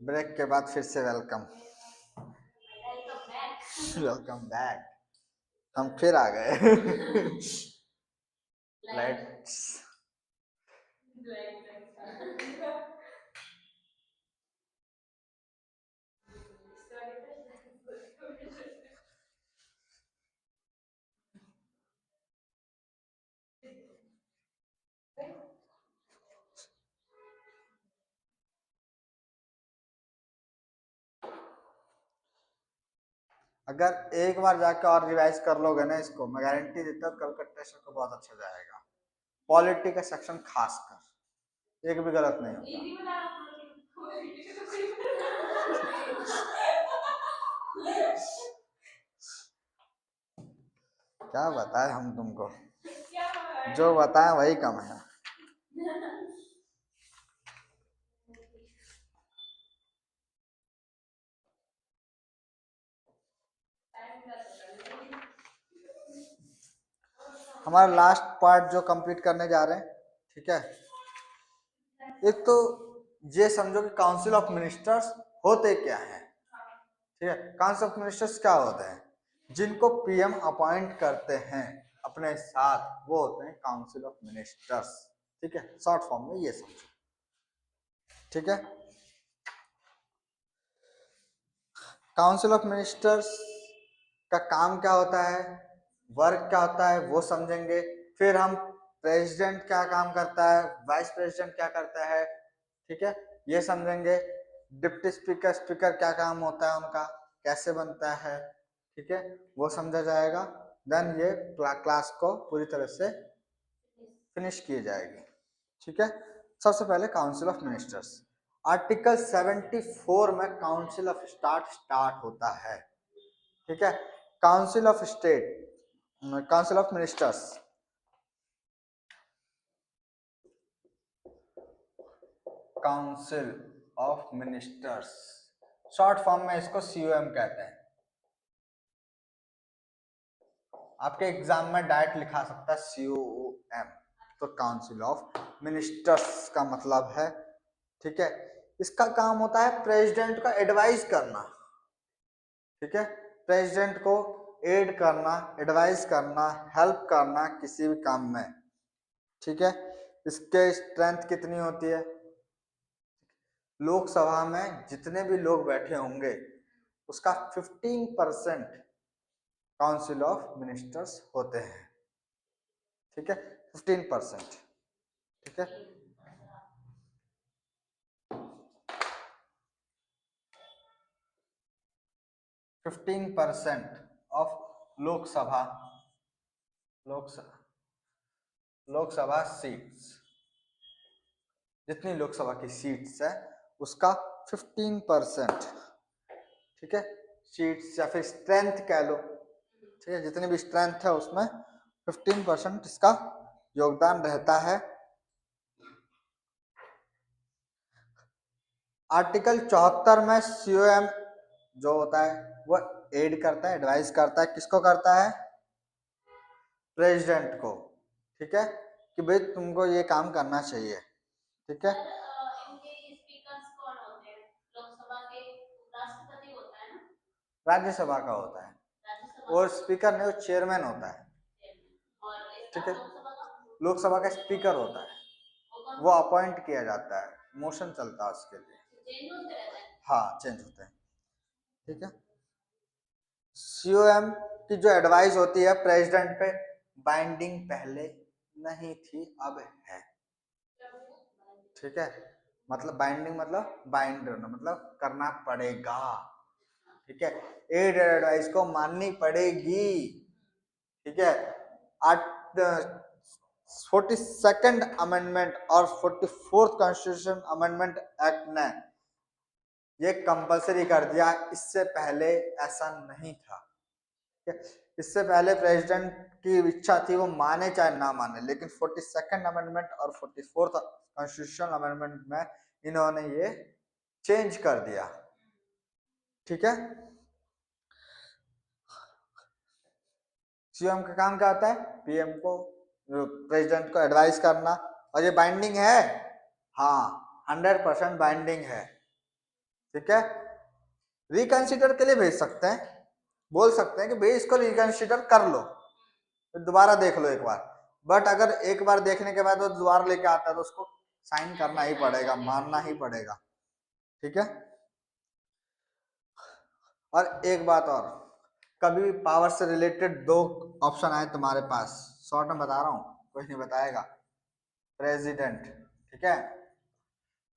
Break के बाद फिर से वेलकम। Welcome back. हम फिर आ गए। लेट्स अगर एक बार जाके और रिवाइज कर लोगे ना इसको, मैं गारंटी देता हूँ कल का टेस्ट आपको बहुत अच्छा जाएगा। पॉलिटी का सेक्शन खासकर एक भी गलत नहीं होगा। क्या बताए हम तुमको, जो बताए वही कम है। हमारा लास्ट पार्ट जो कंप्लीट करने जा रहे हैं, ठीक है। एक तो ये समझो कि काउंसिल ऑफ मिनिस्टर्स होते क्या है, ठीक है। काउंसिल ऑफ मिनिस्टर्स क्या होते हैं? जिनको पीएम अपॉइंट करते हैं अपने साथ, वो होते हैं काउंसिल ऑफ मिनिस्टर्स, ठीक है। शॉर्ट फॉर्म में ये समझो, ठीक है। काउंसिल ऑफ मिनिस्टर्स का काम क्या होता है, वर्क क्या होता है, वो समझेंगे। फिर हम प्रेसिडेंट क्या काम करता है, वाइस प्रेसिडेंट क्या करता है, ठीक है, ये समझेंगे। डिप्टी स्पीकर, स्पीकर क्या काम होता है उनका, कैसे बनता है, ठीक है, वो समझा जाएगा। देन ये क्लास को पूरी तरह से फिनिश की जाएगी, ठीक है। सबसे पहले काउंसिल ऑफ मिनिस्टर्स, आर्टिकल 74 में काउंसिल ऑफ स्टार्ट होता है, ठीक है। Council of state, council of ministers, council of ministers short form में इसको सीओएम कहते हैं। आपके एग्जाम में डायरेक्ट लिखा सकता है सीओएम, तो काउंसिल ऑफ मिनिस्टर्स का मतलब है, ठीक है। इसका काम होता है प्रेसिडेंट का एडवाइस करना, ठीक है। प्रेसिडेंट को एड करना, एडवाइस करना, हेल्प करना किसी भी काम में, ठीक है। इसके स्ट्रेंथ कितनी होती है? लोकसभा में जितने भी लोग बैठे होंगे उसका 15% काउंसिल ऑफ मिनिस्टर्स होते हैं, ठीक है। 15%, ठीक है। 15% ऑफ लोकसभा लोकसभा लोकसभा सीट्स, जितनी लोकसभा की सीट्स है उसका 15%, ठीक है। सीट्स या फिर स्ट्रेंथ कह लो, ठीक है, जितनी भी स्ट्रेंथ है उसमें 15% इसका योगदान रहता है। आर्टिकल 74 में सीओएम जो होता है वो एड करता है, एडवाइस करता है, किसको करता है? प्रेसिडेंट को, ठीक है, कि भाई तुमको ये काम करना चाहिए, ठीक है। इनके स्पीकर्स कौन होते हैं? लोकसभा के राष्ट्रपति होता है ना, राज्यसभा का होता है, और स्पीकर नहीं, वो चेयरमैन होता है, ठीक है। लोकसभा का स्पीकर होता है, वो अपॉइंट किया जाता है, मोशन चलता है उसके लिए, हाँ चेंज होते हैं, ठीक है। सीओएम की जो एडवाइस होती है प्रेसिडेंट पे, बाइंडिंग पहले नहीं थी, अब है, ठीक है। मतलब बाइंडिंग मतलब बाइंड होना, मतलब करना पड़ेगा, ठीक है। एड एडवाइस को माननी पड़ेगी, ठीक है। 42nd अमेंडमेंट और 44th कॉन्स्टिट्यूशन अमेंडमेंट एक्ट ने ये कंपलसरी कर दिया, इससे पहले ऐसा नहीं था, ठीक है। इससे पहले प्रेसिडेंट की इच्छा थी वो माने चाहे ना माने, लेकिन 42nd अमेंडमेंट और 44th कॉन्स्टिट्यूशनल अमेंडमेंट में इन्होंने ये चेंज कर दिया, ठीक है। सीएम का काम क्या होता है? पीएम को, प्रेसिडेंट को एडवाइस करना, और ये बाइंडिंग है, हाँ 100% बाइंडिंग है, ठीक है। रिकंसिडर के लिए भेज सकते हैं, बोल सकते हैं कि भाई इसको रिकंसिडर कर लो, तो दोबारा देख लो एक बार। बट अगर एक बार देखने के बाद वो दोबारा लेके आता है तो उसको साइन करना ही पड़ेगा, मानना ही पड़ेगा, ठीक है। और एक बात और, कभी भी पावर से रिलेटेड दो ऑप्शन आए तुम्हारे पास, शॉर्ट में बता रहा हूं, कोई नहीं बताएगा, प्रेसिडेंट, ठीक है,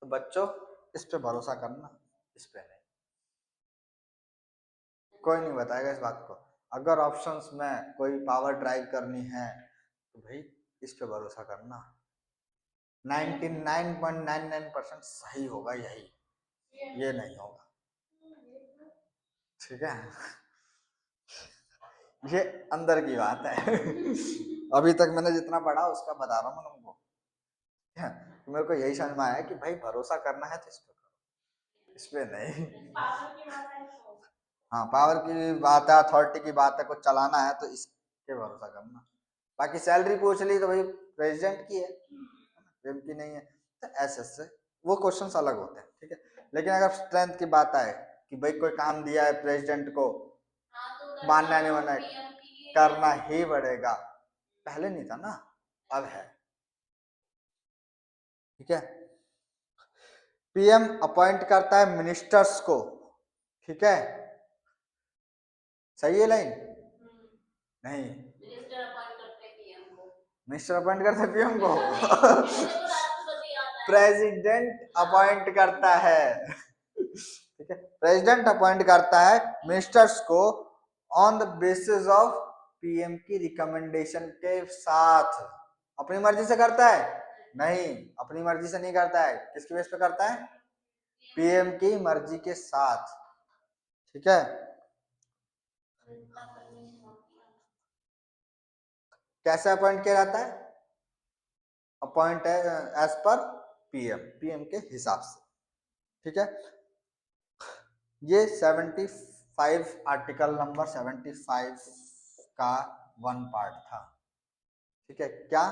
तो बच्चों इस पे भरोसा करना, इस पे नहीं, कोई नहीं बताएगा इस बात को। अगर ऑप्शंस में कोई पावर ड्राइव करनी है तो भाई इस पे भरोसा करना, 99.99% सही होगा यही, ये नहीं होगा, ठीक है। ये अंदर की बात है। अभी तक मैंने जितना पढ़ा उसका बता रहा हूँ मैं तुमको, मेरे को यही समझ में आया कि भाई भरोसा करना है तो इस पे करो, इस पे नहीं। हाँ पावर की बात है, अथॉरिटी की बात है, कुछ चलाना है तो इसके भरोसा करना। बाकी सैलरी पूछ ली तो भाई प्रेसिडेंट की है, पीएम की नहीं है, तो ऐसे से वो क्वेश्चंस अलग होते हैं, ठीक है। लेकिन अगर स्ट्रेंथ की बात आए कि भाई कोई काम दिया है प्रेसिडेंट को, मानना नहीं मानना करना ही पड़ेगा, पहले नहीं था ना, अब है, ठीक है। पीएम अपॉइंट करता है मिनिस्टर्स को, ठीक है, सही है लाइन? नहीं, मिनिस्टर अपॉइंट करते हैं पीएम को। प्रेसिडेंट अपॉइंट करता है, ठीक है, प्रेसिडेंट अपॉइंट करता है मिनिस्टर्स को on the basis of PM की रिकमेंडेशन के साथ। अपनी मर्जी से करता है? नहीं, अपनी मर्जी से नहीं करता है, किसके बेस पे करता है? पीएम की मर्जी के साथ, ठीक है। कैसे अपॉइंट किया जाता है? अपॉइंट है एज पर पीएम के हिसाब से, ठीक है। ये 75 आर्टिकल नंबर 75 का वन पार्ट था, ठीक है। क्या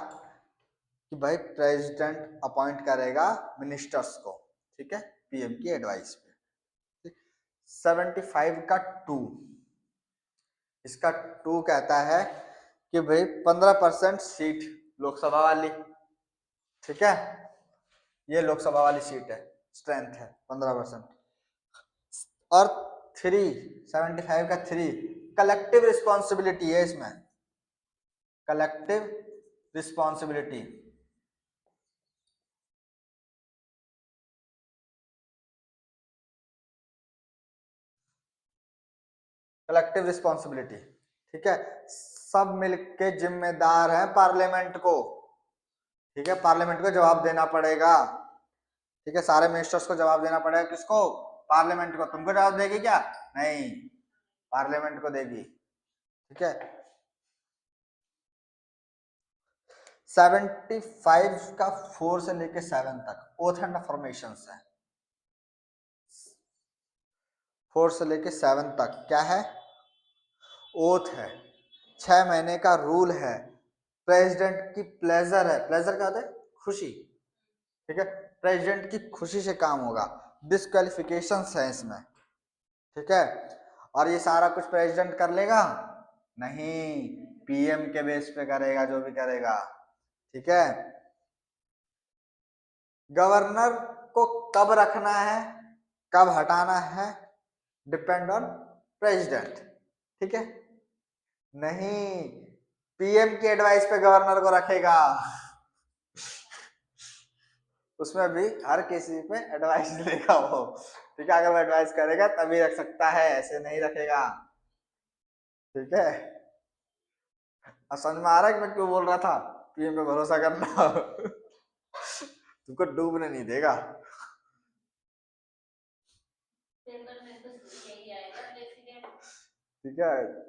कि भाई प्रेसिडेंट अपॉइंट करेगा मिनिस्टर्स को, ठीक है, पीएम की एडवाइस पे। 75 का 2, इसका 2 कहता है कि भाई 15% सीट लोकसभा वाली, ठीक है, ये लोकसभा वाली सीट है, स्ट्रेंथ है 15%। और 75 का 3 कलेक्टिव रिस्पॉन्सिबिलिटी है इसमें, कलेक्टिव रिस्पॉन्सिबिलिटी, कलेक्टिव रिस्पॉन्सिबिलिटी, ठीक है। सब मिलके जिम्मेदार हैं पार्लियामेंट को, ठीक है, पार्लियामेंट को जवाब देना पड़ेगा, ठीक है, सारे मिनिस्टर्स को जवाब देना पड़ेगा, किसको? पार्लियामेंट को। तुमको जवाब देगी क्या? नहीं, पार्लियामेंट को देगी, ठीक है। 75 का 4 से लेके 7 तक ओथ एंड अफर्मेशन है, 4 से लेके 7 तक क्या है? ओथ है, 6 महीने का रूल है, प्रेसिडेंट की प्लेजर है, प्लेजर क्या होता है? खुशी, ठीक है, प्रेसिडेंट की खुशी से काम होगा, डिस्क्वालिफिकेशन है इसमें, ठीक है। और ये सारा कुछ प्रेसिडेंट कर लेगा? नहीं, पीएम के बेस पे करेगा जो भी करेगा, ठीक है। गवर्नर को कब रखना है, कब हटाना है, डिपेंड ऑन प्रेसिडेंट, ठीक है। नहीं, पीएम की एडवाइस पे गवर्नर को रखेगा, उसमें भी हर किसी पे एडवाइस लेगा वो, ठीक है, अगर वो एडवाइस करेगा तभी रख सकता है, ऐसे नहीं रखेगा, ठीक है। अब समझ में आ रहा है कि मैं क्यों बोल रहा था पीएम पे भरोसा करना। तुमको डूबने नहीं देगा, ठीक है।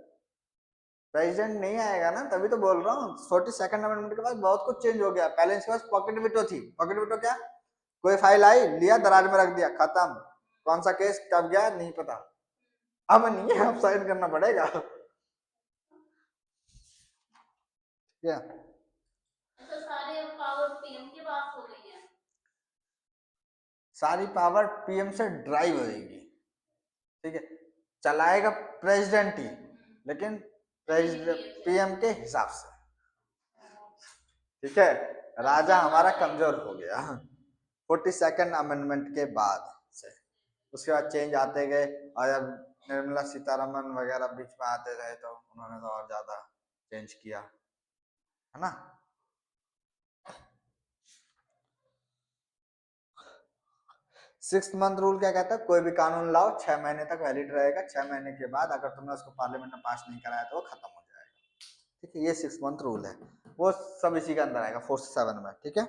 प्रेसिडेंट नहीं आएगा ना, तभी तो बोल रहा हूँ 42nd अमेंडमेंट के बाद बहुत कुछ चेंज हो गया। पहले इसके पास पॉकेट विटो थी, पॉकेट विटो क्या? कोई फाइल आई, लिया, दराज में रख दिया, खत्म, कौन सा केस कब गया नहीं पता। अब नहीं है, अब साइन करना पड़ेगा, क्या? तो सारे पावर पीएम के पास हो गई है, सारी पावर पीएम से ड्राइव होगी, ठीक है, चलाएगा प्रेसिडेंट ही, लेकिन पीएम के हिसाब से, ठीक है। राजा हमारा कमजोर हो गया 42nd अमेंडमेंट के बाद से। उसके बाद चेंज आते गए, और जब निर्मला सीतारमन वगैरह बीच में आते रहे तो उन्होंने तो और ज्यादा चेंज किया, है ना। सिक्स मंथ रूल क्या कहता है, कोई भी कानून लाओ 6 महीने तक वैलिड रहेगा, 6 महीने के बाद अगर तुमने उसको पार्लियामेंट में पास नहीं कराया तो वो खत्म हो जाएगा, ठीक है। ये 6 मंथ रूल है, वो सब इसी के अंदर आएगा 47 में, ठीक है।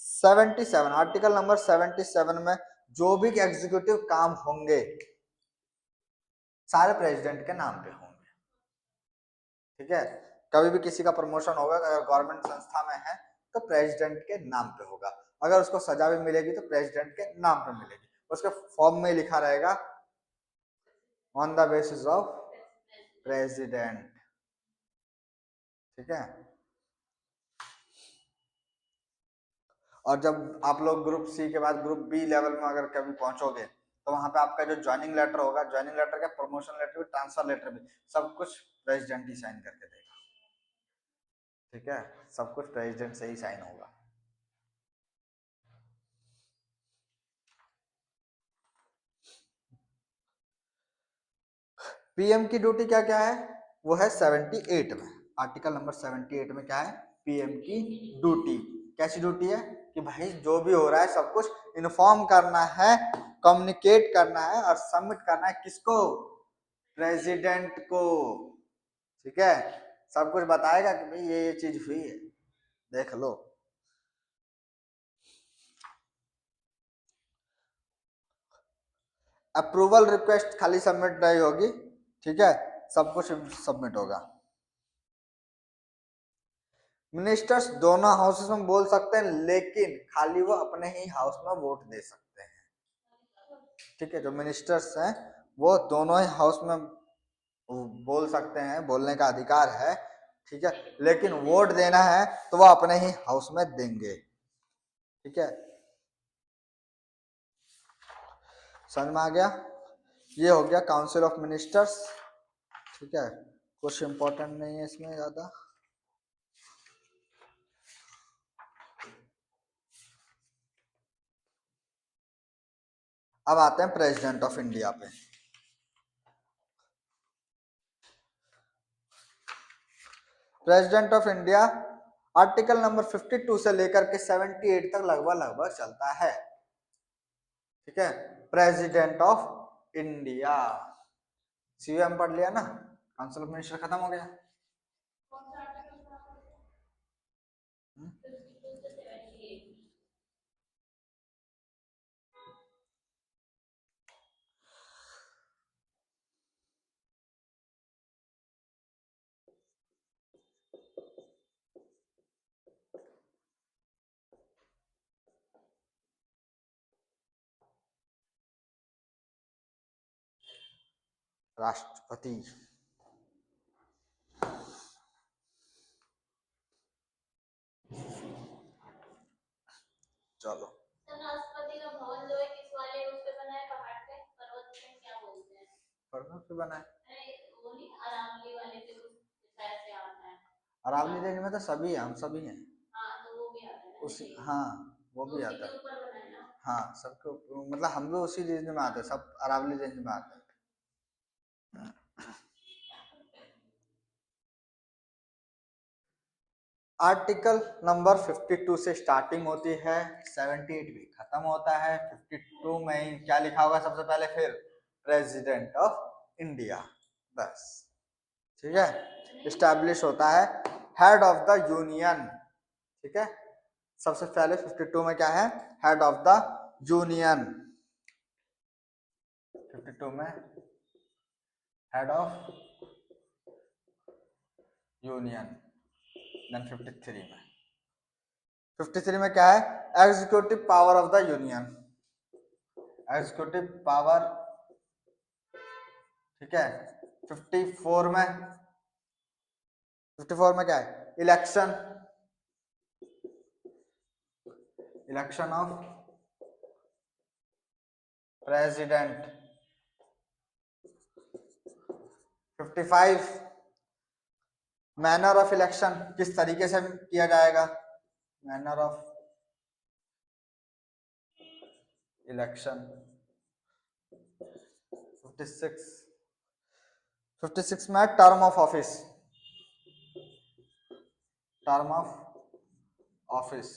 77 आर्टिकल नंबर 77 में जो भी एग्जीक्यूटिव काम होंगे सारे प्रेसिडेंट के नाम पे होंगे, ठीक है। कभी भी किसी का प्रमोशन होगा अगर गवर्नमेंट संस्था में है तो प्रेसिडेंट के नाम पे होगा, अगर उसको सजा भी मिलेगी तो प्रेसिडेंट के नाम पे मिलेगी, उसके फॉर्म में लिखा रहेगा on the basis of president, ठीक है। और जब आप लोग ग्रुप सी के बाद ग्रुप बी लेवल में अगर कभी पहुंचोगे तो वहां पे आपका जो ज्वाइनिंग लेटर होगा, ज्वाइनिंग लेटर का प्रमोशन लेटर भी, ट्रांसफर लेटर भी, सब कुछ प्रेसिडेंट ही साइन करके देगा, ठीक है। सब कुछ प्रेसिडेंट से ही साइन होगा। पीएम की ड्यूटी क्या क्या है, वो है 78 में, आर्टिकल नंबर 78 में क्या है, पीएम की ड्यूटी। कैसी ड्यूटी है कि भाई जो भी हो रहा है सब कुछ इन्फॉर्म करना है, कम्युनिकेट करना है और सबमिट करना है, किसको, प्रेसिडेंट को, ठीक है। सब कुछ बताएगा कि भाई ये चीज हुई है, देख लो। अप्रूवल रिक्वेस्ट खाली सबमिट नहीं होगी, ठीक है, सब कुछ सबमिट होगा। मिनिस्टर्स दोनों हाउसेस में बोल सकते हैं, लेकिन खाली वो अपने ही हाउस में वोट दे सकते हैं, ठीक है। जो मिनिस्टर्स हैं वो दोनों ही हाउस में बोल सकते हैं, बोलने का अधिकार है, ठीक है, लेकिन वोट देना है तो वो अपने ही हाउस में देंगे, ठीक है। समझ में आ गया, ये हो गया काउंसिल ऑफ मिनिस्टर्स, ठीक है। कुछ इंपॉर्टेंट नहीं है इसमें ज्यादा। अब आते हैं प्रेसिडेंट ऑफ इंडिया पे। President of India article number 52 से लेकर के 78 तक लगभग चलता है, ठीक है। प्रेसिडेंट ऑफ इंडिया, सीएम पढ़ लिया ना, काउंसिल ऑफ मिनिस्टर खत्म हो गया। राष्ट्रपति, चलो राष्ट्रपति का भवन जो है किस वाले उस पे बना है, पहाड़ पे, पर्वत पे, क्या बोलते हैं, पर्वत पे बना है, वो नहीं अरावली वाले पे कुछ ऐसे आता है, अरावली रेंज में तो सभी है, हम सभी हैं, हाँ तो वो भी आता है उसी, हाँ वो भी आता है, ऊपर बना है ना, हाँ सबके मतलब हम भी उसी रेंज में आते हैं, सब अरावली रेंज में आते हैं। आर्टिकल नंबर 52 से स्टार्टिंग होती है, 78 भी खत्म होता है, 52 में ही क्या लिखा होगा सबसे पहले, फिर प्रेसिडेंट ऑफ इंडिया, बस, ठीक है। इस्टेब्लिश होता है हेड ऑफ द यूनियन, ठीक है। सबसे पहले 52 में क्या है, हेड ऑफ द यूनियन, 52 में हेड ऑफ यूनियन, देन 53 में क्या है, executive power of the union, executive power, ठीक है। 54 में क्या है, election, election of president. 55 manner of election, किस तरीके से किया जाएगा, मैनर ऑफ इलेक्शन। 56 में term of office, term of office.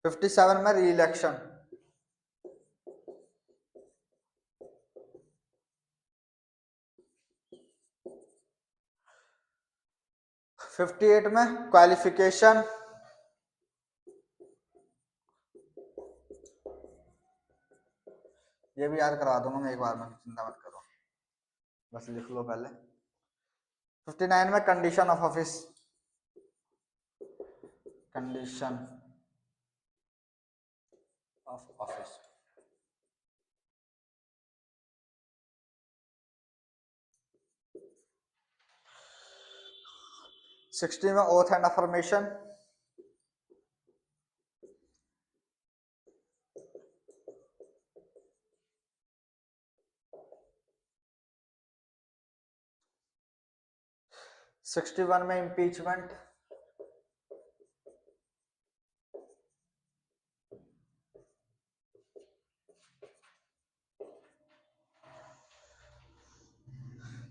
57 में री इलेक्शन। 58 में क्वालिफिकेशन। ये भी याद करवा दूंगा मैं एक बार में, चिंता मत करो, बस लिख लो पहले। 59 में condition of office, condition of office. 60 में ओथ एंड अफर्मेशन। 61 में इम्पीचमेंट।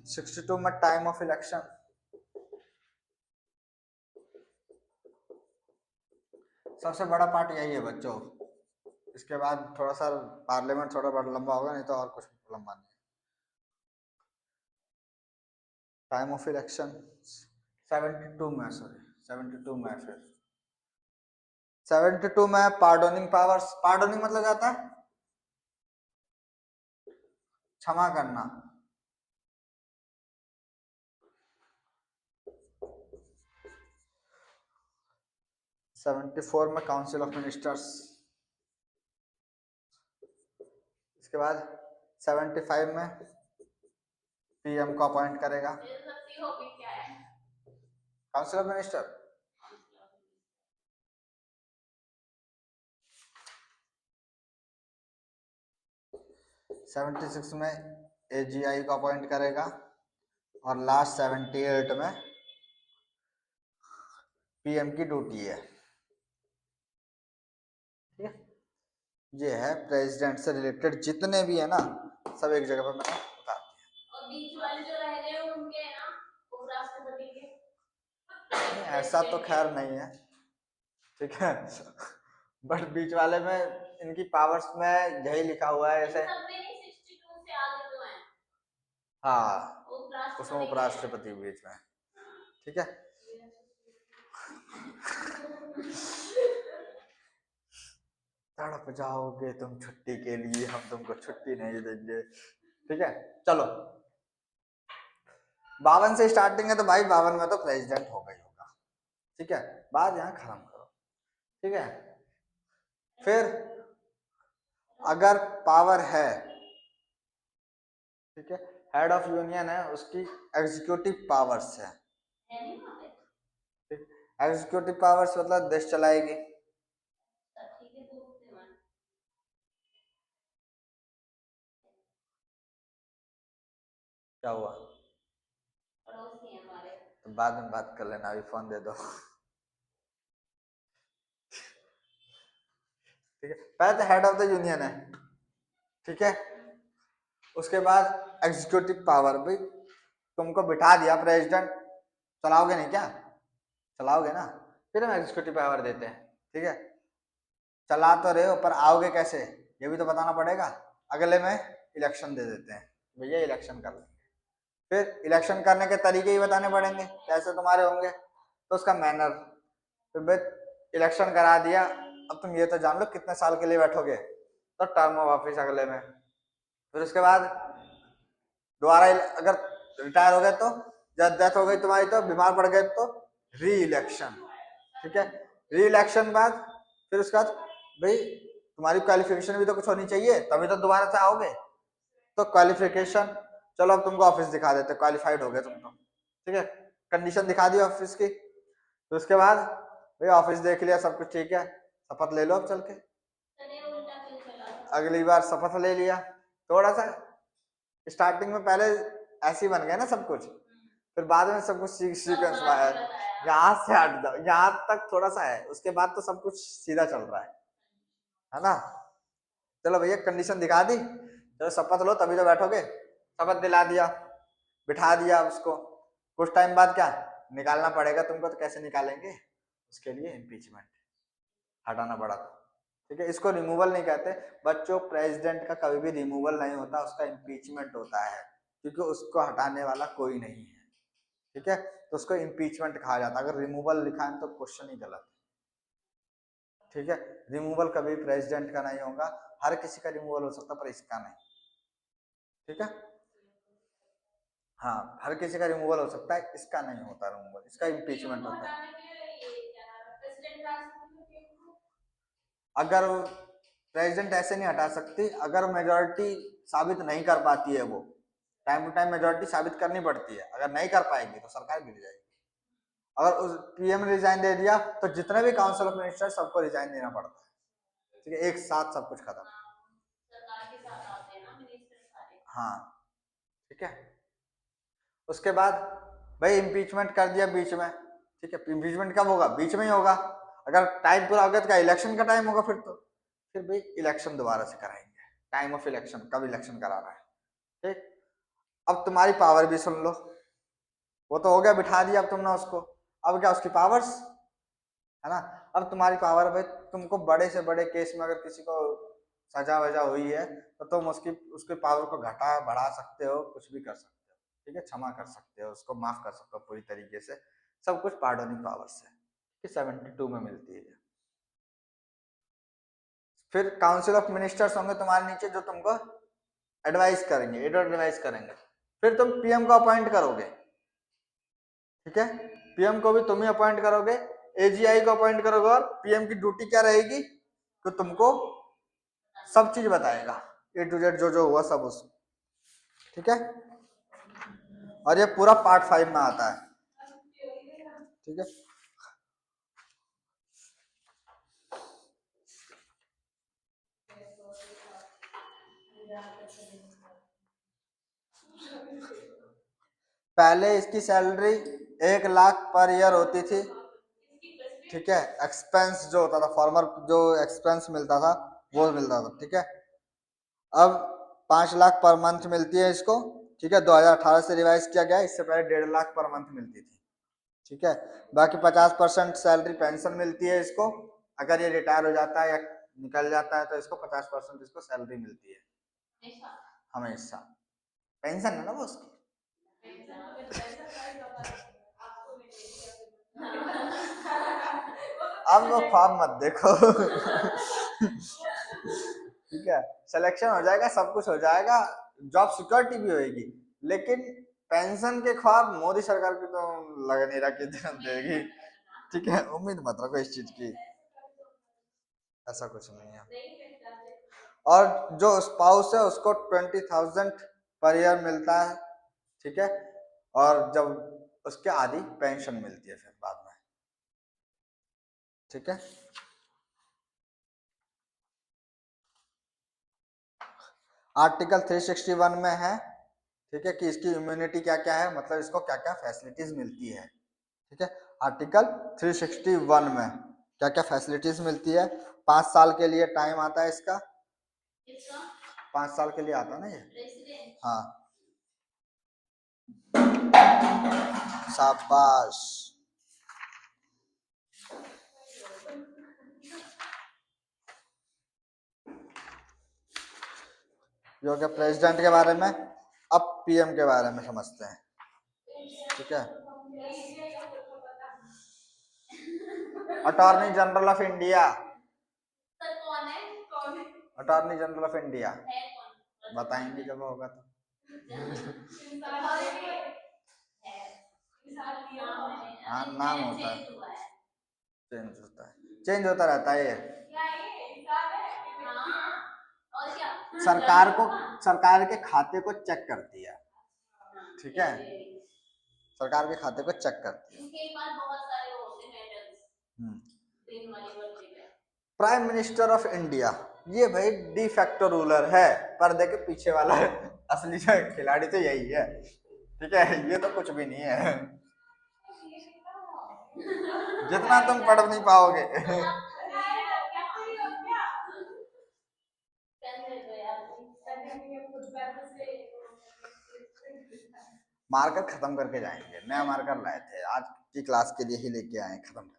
62 में टाइम ऑफ इलेक्शन। सबसे बड़ा पार्ट यही है बच्चों, इसके बाद थोड़ा सा पार्लियामेंट थोड़ा बड़ा लंबा होगा, नहीं तो और कुछ लंबा नहीं। टाइम ऑफ इलेक्शन 72 में, सॉरी 72 में, फिर 72 में पार्डोनिंग पावर्स। पार्डोनिंग मतलब जाता है क्षमा करना। 74 में काउंसिल ऑफ मिनिस्टर्स। इसके बाद 75 में पीएम को अपॉइंट करेगा काउंसिल ऑफ मिनिस्टर। 76 में एजीआई को अपॉइंट करेगा, और लास्ट 78 में पीएम की ड्यूटी है। ठीक है, ये है प्रेसिडेंट से रिलेटेड जितने भी है ना, सब एक जगह पर मैंने बता दिया। और बीच वाले जो रह गए उनके ना उपराष्ट्रपति के, ऐसा तो खैर नहीं है, ठीक है, बट बीच वाले में इनकी पावर्स में यही लिखा हुआ है ऐसे। हाँ, उसमें उपराष्ट्रपति बीच में, ठीक है। तड़प जाओगे तुम छुट्टी के लिए, हम तुमको छुट्टी नहीं देंगे, ठीक है। चलो 52 से स्टार्टिंग है तो भाई 52 में तो प्रेसिडेंट होगा ही होगा, ठीक है, बात यहाँ खत्म करो, ठीक है। फिर अगर पावर है, ठीक है, हेड ऑफ यूनियन है, उसकी एग्जीक्यूटिव पावर्स है, एग्जीक्यूटिव पावर्स मतलब देश चलाएगी। क्या हुआ, तो बाद में बात कर लेना, अभी फोन दे दो, ठीक है। पहले तो हेड ऑफ द यूनियन है, ठीक है, उसके बाद एग्जीक्यूटिव पावर, भाई तुमको बिठा दिया प्रेसिडेंट, चलाओगे नहीं क्या, चलाओगे ना, फिर हम एग्जीक्यूटिव पावर देते हैं, ठीक है। चला तो रहे हो पर आओगे कैसे, ये भी तो बताना पड़ेगा। अगले में इलेक्शन दे देते हैं, भैया इलेक्शन कर लेंगे, फिर इलेक्शन करने के तरीके ही बताने पड़ेंगे कैसे तुम्हारे होंगे, तो उसका मैनर। फिर भाई इलेक्शन करा दिया, अब तुम ये तो जान लो कितने साल के लिए बैठोगे, तो टर्म ऑफ ऑफिस अगले में। फिर उसके बाद दोबारा अगर रिटायर हो गए तो, जब डेथ हो गई तुम्हारी तो, बीमार पड़ गए तो री इलेक्शन, ठीक है। री इलेक्शन बाद फिर उसके बाद भाई तुम्हारी क्वालिफिकेशन भी तो कुछ होनी चाहिए, तभी तो दोबारा से आओगे, तो क्वालिफिकेशन, चलो अब तुमको ऑफिस दिखा देते, क्वालिफाइड हो गए तुम तो, ठीक है, कंडीशन दिखा दी ऑफिस की। तो उसके बाद भाई ऑफिस देख लिया, सब कुछ ठीक है, शपथ ले लो अब चल के। अगली बार शपथ ले लिया, थोड़ा सा स्टार्टिंग में पहले ऐसे ही बन गया ना सब कुछ, फिर बाद में सब कुछ सीक्वेंस में है, यहाँ से हट जाओ, यहाँ तक थोड़ा सा है, उसके बाद तो सब कुछ सीधा चल रहा है ना। चलो भैया कंडीशन दिखा दी, चलो शपथ लो तभी तो बैठोगे, शपथ दिला दिया, बिठा दिया उसको, कुछ टाइम बाद क्या निकालना पड़ेगा तुमको, तो कैसे निकालेंगे, उसके लिए इम्पीचमेंट हटाना पड़ा। ठीक है, इसको रिमूवल नहीं कहते बच्चों, प्रेसिडेंट का कभी भी रिमूवल नहीं होता, उसका इम्पीचमेंट होता है, क्योंकि उसको हटाने वाला कोई नहीं है। ठीक है, तो उसको इम्पीचमेंट कहा जाता है, अगर रिमूवल लिखा है तो क्वेश्चन ही गलत है। ठीक है, रिमूवल कभी प्रेसिडेंट का नहीं होगा, हर किसी का रिमूवल हो सकता पर इसका नहीं। ठीक है, हाँ हर किसी का रिमूवल हो सकता है, इसका नहीं होता रिमूवल, इसका इम्पीचमेंट होता है। अगर प्रेसिडेंट ऐसे नहीं हटा सकती, अगर मेजोरिटी साबित नहीं कर पाती है, वो टाइम टू टाइम मेजोरिटी साबित करनी पड़ती है, अगर नहीं कर पाएगी तो सरकार गिर जाएगी। अगर उस पीएम ने रिजाइन दे दिया तो जितने भी काउंसिल ऑफ मिनिस्टर सबको रिजाइन देना पड़ता है। ठीक है, एक साथ सब कुछ खत्म। हाँ ठीक है, उसके बाद भाई इम्पीचमेंट कर दिया बीच में। ठीक है, इम्पीचमेंट कब होगा, बीच में ही होगा, अगर टाइम पूरा हो गया तो इलेक्शन का टाइम होगा, फिर भाई इलेक्शन दोबारा से कराएंगे, टाइम ऑफ इलेक्शन, कब इलेक्शन कराना है। ठीक, अब तुम्हारी पावर भी सुन लो, वो तो हो गया बिठा दिया अब तुमने उसको, अब क्या उसकी पावर्स है ना, अब तुम्हारी पावर भाई, तुमको बड़े से बड़े केस में अगर किसी को सजा वजा हुई है तो तुम उसके पावर को घटा बढ़ा सकते हो, कुछ भी कर सकते हो। ठीक है, क्षमा कर सकते हो, उसको माफ कर सकते हो पूरी तरीके से, सब कुछ पार्डोनिंग पावर से 72 में मिलती है। फिर काउंसिल ऑफ मिनिस्टर्स होंगे तुम्हारे नीचे, जो तुमको एडवाइस करेंगे, एडवाइस करेंगे, फिर तुम पीएम को अपॉइंट करोगे। ठीक है, पीएम को भी तुम ही अपॉइंट करोगे, एजीआई को अपॉइंट करोगे, और पीएम की ड्यूटी क्या रहेगी कि तुमको सब चीज बताएगा, ए टू जेड जो जो हुआ सब उस। ठीक है, और ये पूरा पार्ट 5 में आता है। ठीक है, पहले इसकी सैलरी 1 लाख पर ईयर होती थी। ठीक है, एक्सपेंस जो होता था, फॉर्मर जो एक्सपेंस मिलता था वो मिलता था। ठीक है, अब 5 लाख पर मंथ मिलती है इसको। ठीक है, 2018 से रिवाइज किया गया, इससे पहले 1.5 लाख पर मंथ मिलती थी। ठीक है, बाकी 50% सैलरी पेंशन मिलती है इसको, अगर ये रिटायर हो जाता है या निकल जाता है तो इसको 50% इसको सैलरी मिलती है हमेशा, पेंशन है ना वो उसकी। अब वो ख्वाब मत देखो। ठीक है, सिलेक्शन हो जाएगा, सब कुछ हो जाएगा, जॉब सिक्योरिटी भी होगी, लेकिन पेंशन के ख्वाब मोदी सरकार की तो लग नहीं रहा कि देगी। ठीक है, उम्मीद मत रखो इस चीज की, ऐसा कुछ नहीं है। और जो स्पाउस है उसको 20,000 पर ईयर मिलता है। ठीक है, और जब उसके आधी पेंशन मिलती है फिर बाद में। ठीक है, आर्टिकल 361 में है। ठीक है, कि इसकी इम्यूनिटी क्या क्या है, मतलब इसको क्या क्या फैसिलिटीज मिलती है। ठीक है, आर्टिकल 361 में क्या क्या फैसिलिटीज मिलती है। 5 साल के लिए टाइम आता है इसका, 5 साल के लिए आता है ना ये। हाँ, शाबाश। जो कि प्रेसिडेंट के बारे में, अब पीएम के बारे में समझते हैं। ठीक है, attorney general of India, attorney general of India बताएंगे जब होगा तो। हाँ नाम होता है, चेंज होता रहता है ये। सरकार को, सरकार के खाते को चेक करती है। ठीक है, सरकार के खाते को चेक करती है। प्राइम मिनिस्टर ऑफ इंडिया, ये भाई डी फैक्टो रूलर है, पर्दे के पीछे वाला है। असली खिलाड़ी तो यही है, ठीक है, ये तो कुछ भी नहीं है, जितना तुम पढ़ नहीं पाओगे। मार्कर खत्म करके जाएंगे, नया मार्कर लाए थे आज की क्लास के लिए ही, लेके आए, खत्म करेंगे।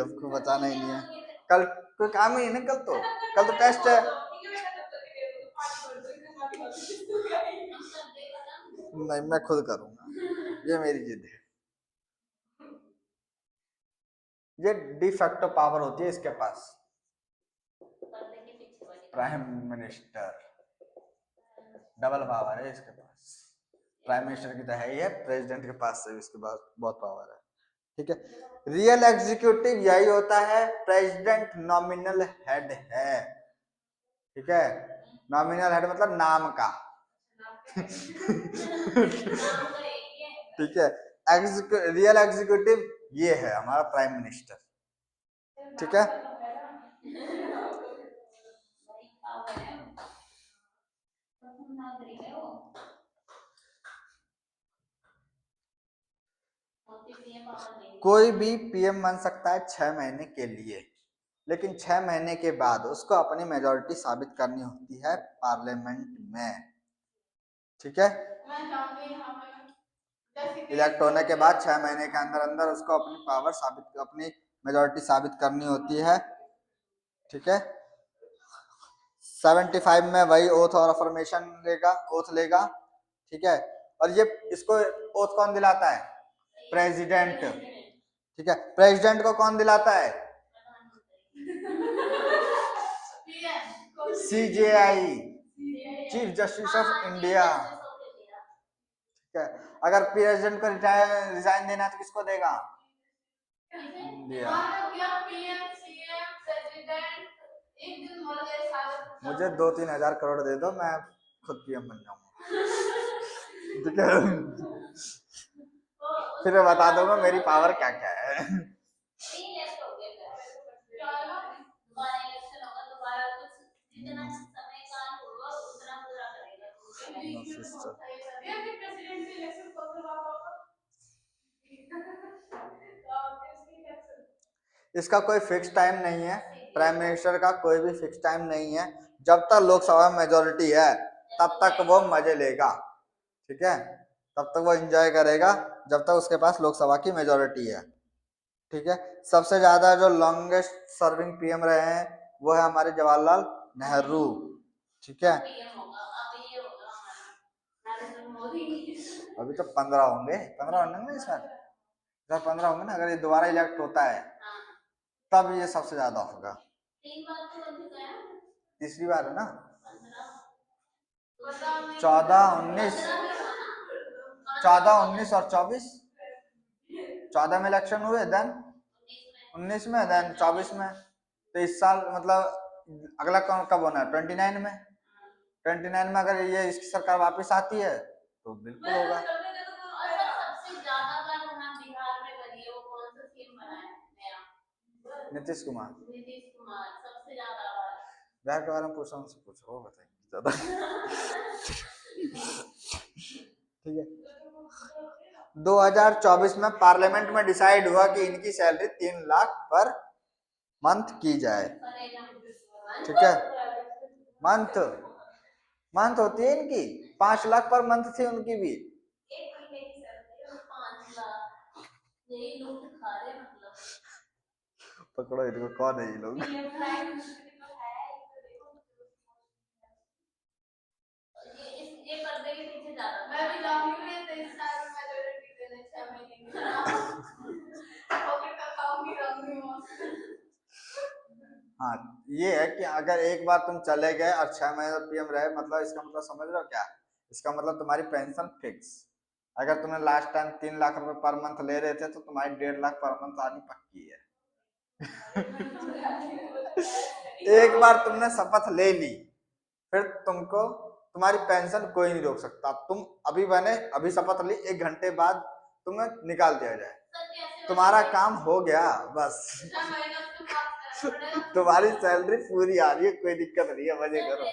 आपको बचाना ही नहीं है, कल कोई काम ही नहीं, कल तो टेस्ट है। नहीं, मैं खुद करूंगा, ये मेरी जिद है। ये डिफैक्टो पावर होती है इसके पास, प्राइम मिनिस्टर, डबल पावर है इसके पास। प्राइम मिनिस्टर की तो है ही है, प्रेसिडेंट के पास से इसके पास बहुत पावर है, ठीक है। रियल एग्जीक्यूटिव यही होता है, प्रेसिडेंट नॉमिनल हेड है, ठीक है। नॉमिनल हेड मतलब नाम का, ठीक है। रियल एग्जीक्यूटिव ये है हमारा प्राइम मिनिस्टर, ठीक है। कोई भी पीएम बन सकता है 6 महीने के लिए, लेकिन 6 महीने के बाद उसको अपनी मेजोरिटी साबित करनी होती है पार्लियामेंट में, ठीक है। इलेक्ट होने के बाद 6 महीने के अंदर अंदर उसको अपनी पावर साबित, अपनी मेजोरिटी साबित करनी होती है, ठीक है। 75 में वही ओथ और अफर्मेशन लेगा, ओथ लेगा, ठीक है। और ये इसको ओथ कौन दिलाता है? प्रेसिडेंट, ठीक है। प्रेसिडेंट को कौन दिलाता है? CJI, chief justice of India, ठीक है। अगर प्रेसिडेंट को रिजाइन देना है तो किसको देगा? इंडिया। मुझे 2-3 हजार करोड़ दे दो, मैं खुद पीएम बन जाऊंगा, ठीक है। फिर मैं बता दूंगा मेरी पावर क्या क्या है। इसका कोई फिक्स टाइम नहीं है, प्राइम मिनिस्टर का कोई भी फिक्स टाइम नहीं है। जब तक लोकसभा में मेजोरिटी है तब तक वो मजे लेगा, ठीक है, तब तक वो एंजॉय करेगा जब तक उसके पास लोकसभा की मेजोरिटी है, ठीक है। सबसे ज्यादा जो लॉन्गेस्ट सर्विंग पीएम रहे हैं वो है हमारे जवाहरलाल नेहरू, ठीक है। अभी तो 15 होंगे, 15 होंगे इस बार, 15 होंगे ना, अगर ये दोबारा इलेक्ट होता है तब ये सबसे ज्यादा होगा। 3री बार है ना, 14, 19, 14, 19 और 24, 14 में इलेक्शन हुए, देन 19 में, देन 24 में, तो इस साल मतलब अगला कब होना है? 29 में। 29 में अगर ये इसकी सरकार वापस आती है तो बिल्कुल होगा। नीतीश कुमार, बिहार के बारे में पूछा, उनसे पूछो, वो बताएंगे ज्यादा, ठीक है। 2024 में पार्लियामेंट में डिसाइड हुआ कि इनकी सैलरी 3 लाख पर मंथ की जाए, ठीक है। मंथ होती है इनकी, 5 लाख पर मंथ थी उनकी भी। पकड़ो इनको, कौन है ये लोग? हाँ, ये है कि अगर एक बार तुम चले गए और 6 महीने पीएम रहे, मतलब इसका मतलब समझ रहे हो क्या? इसका मतलब तुम्हारी पेंशन फिक्स। अगर तुमने लास्ट टाइम 3 लाख रुपए पर मंथ ले रहे थे तो तुम्हारी 1.5 लाख पर मंथ आनी पक्की है। एक बार तुमने शपथ ले ली, फिर तुमको तुम्हारी पेंशन कोई नहीं रोक सकता। तुम अभी बने, अभी शपथ ली, 1 घंटे बाद तुम्हें निकाल दिया जाए, तुम्हारा काम हो गया बस। तुम्हारी सैलरी पूरी आ रही है, कोई दिक्कत नहीं है, मजे करो।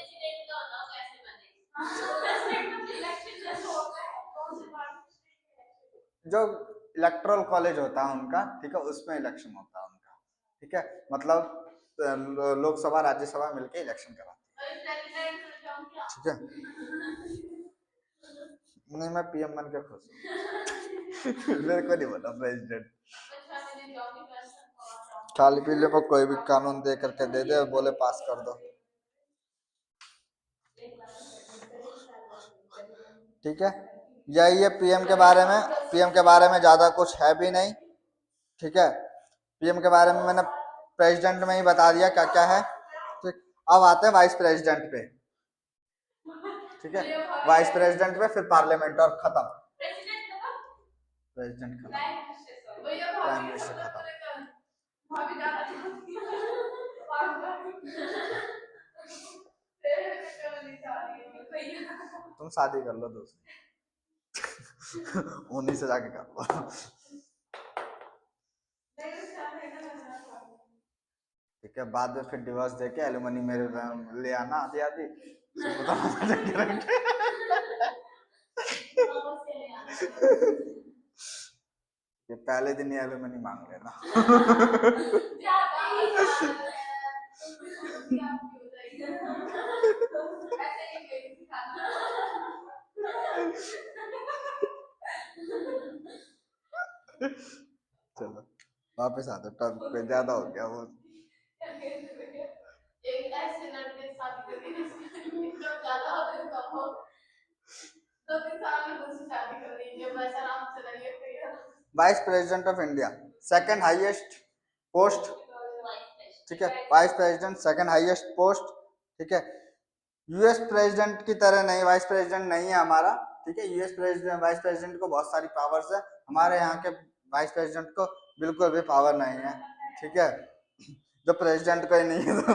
जो इलेक्टोरल कॉलेज होता है उनका, ठीक है, उसमें इलेक्शन होता है उनका, ठीक है, मतलब लोकसभा राज्यसभा मिलके इलेक्शन कराती है, ठीक है। नहीं, मैं पीएम बन के खुश हूँ। मेरे को नहीं बना प्रेसिडेंट। खाली पीले पर कोई भी कानून दे करके दे दे, बोले पास कर दो, ठीक है। यही है पीएम के बारे में। पीएम के बारे में ज्यादा कुछ है भी नहीं, ठीक है। पीएम के बारे में मैंने प्रेसिडेंट में ही बता दिया क्या क्या है, ठीक। अब आते हैं वाइस प्रेसिडेंट पे, ठीक है। वाइस प्रेसिडेंट पे फिर पार्लियामेंट और खत्म, प्रेसिडेंट खत्म, प्राइम मिनिस्टर खत्म। तुम शादी कर लो दूसरी, उन्हीं से जाके कर लो, ठीक है। बाद में फिर डिवोर्स देके एलुमनी मेरे ले आना आधी आधी। ये पहले दिन ही एलुमनी मांग लेना। चलो वापस आते, टॉपिक पे ज्यादा हो गया वो। एक ऐसे लड़के से शादी करके इनकम ज्यादा हो तो कम हो, 2-3 साल में दूसरी शादी कर लीजिए, बस आराम से रहिए। Vice president of India second highest post, ठीक है। Vice president second highest post, ठीक है। यूएस प्रेसिडेंट की तरह नहीं, वाइस प्रेसिडेंट नहीं है हमारा, ठीक है। यूएस प्रेसिडेंट, वाइस प्रेसिडेंट को बहुत सारी पावर्स है, हमारे यहाँ के वाइस प्रेसिडेंट को बिल्कुल भी पावर नहीं है, ठीक है। जो प्रेसिडेंट का ही नहीं है तो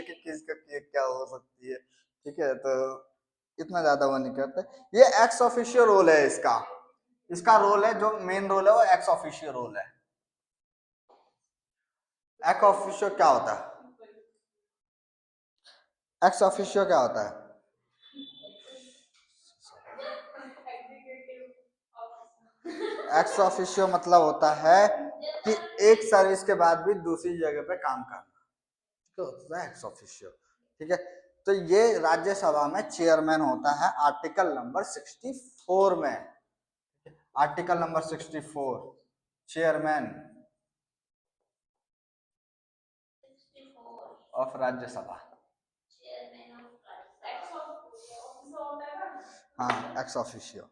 किसका क्या हो सकती है, ठीक है। तो इतना ज्यादा वो नहीं करते। ये एक्स ऑफिशियो रोल है इसका, इसका रोल है, जो मेन रोल है वो एक्स ऑफिशियो रोल है। एक्स ऑफिशियो क्या होता है? एक्स ऑफिशियो क्या होता है? एक्स ऑफिशियो मतलब होता है कि एक सर्विस के बाद भी दूसरी जगह पे काम करना, तो होता है एक्स ऑफिशियो, ठीक है। तो ये राज्यसभा में चेयरमैन होता है आर्टिकल नंबर 64 में, article number 64, chairman of Rajya Sabha, हाँ एक्स ऑफिशियो।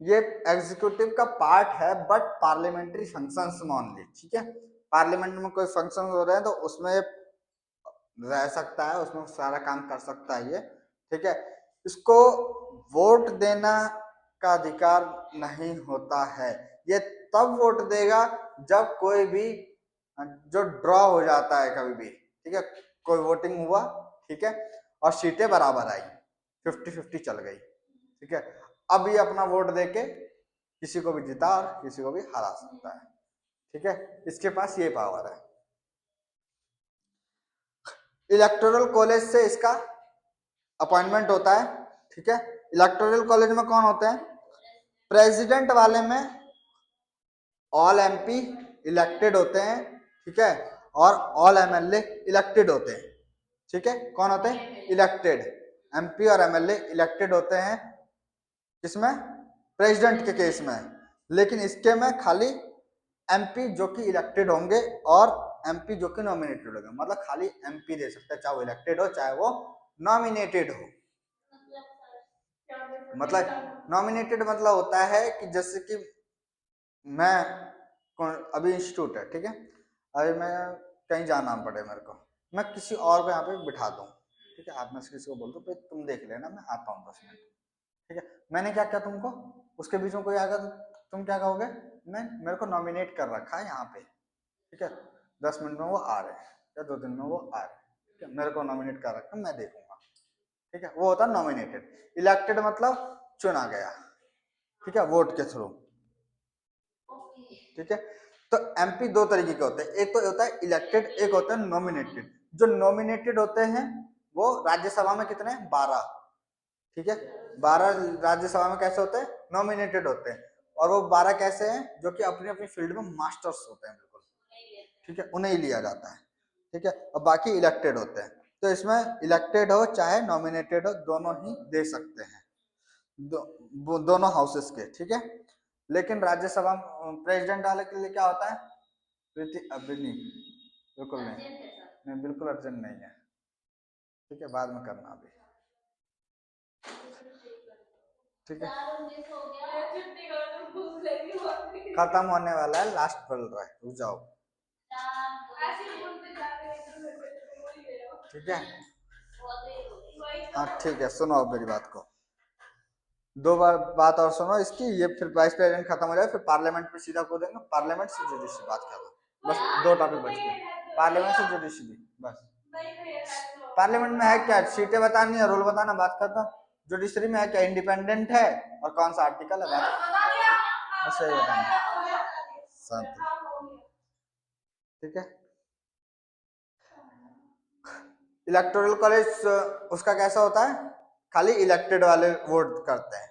ये एग्जीक्यूटिव का पार्ट है बट पार्लियामेंट्री फंक्शंस में ओनली, ठीक है। पार्लियामेंट में कोई फंक्शन हो रहे हैं तो उसमें रह सकता है, उसमें सारा काम कर सकता है ये, ठीक है। इसको वोट देना का अधिकार नहीं होता है, ये तब वोट देगा जब कोई भी जो ड्रॉ हो जाता है कभी भी, ठीक है, कोई वोटिंग हुआ, ठीक है, और सीटें बराबर आई, 50-50 चल गई, ठीक है, अब ये अपना वोट देके किसी को भी जिता और किसी को भी हरा सकता है, ठीक है। इसके पास ये पावर है। इलेक्टोरल कॉलेज से इसका अपॉइंटमेंट होता है, ठीक है। इलेक्टोरल कॉलेज में कौन होते हैं? प्रेसिडेंट वाले में ऑल एमपी इलेक्टेड होते हैं, ठीक है, और ऑल एमएलए इलेक्टेड होते हैं, ठीक है। कौन होते हैं? इलेक्टेड। एमपी और एमएलए इलेक्टेड होते हैं किसमें? प्रेसिडेंट के केस में। लेकिन इसके में खाली एमपी जो कि इलेक्टेड होंगे और एमपी जो कि नॉमिनेटेड होंगे, मतलब खाली एमपी दे सकते हैं, चाहे वो इलेक्टेड हो चाहे वो नॉमिनेटेड हो। मतलब नॉमिनेटेड मतलब होता है कि जैसे कि मैं अभी इंस्टीट्यूट है, ठीक है, अभी मैं कहीं जाना पड़े मेरे को, मैं किसी और को यहाँ पे बिठा दूँ, ठीक है, आप में से किसी को बोल दो भाई तुम देख लेना मैं आता हूँ 10 मिनट, ठीक है। मैंने क्या किया तुमको, उसके बीच में कोई आएगा तो तुम क्या कहोगे? मैं मेरे को नॉमिनेट कर रखा है यहाँ पे, ठीक है, 10 मिनट में वो आ रहे हैं या 2 दिन में वो आ रहे हैं, है, मेरे को नॉमिनेट कर रखा, मैं देखूंगा, ठीक है, वो होता है नॉमिनेटेड। इलेक्टेड मतलब चुना गया, ठीक है, वोट के थ्रू, ठीक है। तो एमपी दो तरीके के होते हैं, एक तो होता है इलेक्टेड, एक होता है नॉमिनेटेड। जो नॉमिनेटेड होते हैं वो राज्यसभा में कितने, 12, ठीक है, 12 राज्यसभा में कैसे होते हैं, नॉमिनेटेड होते हैं। और वो 12 कैसे हैं, जो कि अपनी अपनी फील्ड में मास्टर्स होते हैं बिल्कुल, ठीक है, उन्हें ही लिया जाता है, ठीक है, और बाकी इलेक्टेड होते हैं। तो इसमें इलेक्टेड हो चाहे नॉमिनेटेड हो, दोनों ही दे सकते हैं, दोनों हाउसेस के, ठीक है। लेकिन राज्यसभा प्रेसिडेंट वाले के लिए क्या होता है, अभी नहीं, बिल्कुल नहीं, नहीं बिल्कुल अर्जेंट नहीं है, ठीक है, बाद में करना अभी, ठीक है, खत्म होने वाला है, लास्ट बोल रहा है, रुक जाओ, ठीक है। हाँ ठीक है, सुनो अब मेरी बात को, दो बार बात और सुनो इसकी, ये फिर वाइस प्रेसिडेंट खत्म हो जाए, फिर पार्लियामेंट पे सीधा कूदेंगे, पार्लियामेंट से जुडिशरी बात कर दो, बस 2 टॉपिक बच गए, पार्लियामेंट से जुडिशरी, बस। पार्लियामेंट में है क्या, सीटें बतानी है, रूल बताना, बात करता। जुडिशरी में है क्या, इंडिपेंडेंट है और कौन सा आर्टिकल है, बात बस यही बताना, शांति, ठीक है। इलेक्टोरल कॉलेज उसका कैसा होता है, खाली इलेक्टेड वाले वोट करते हैं,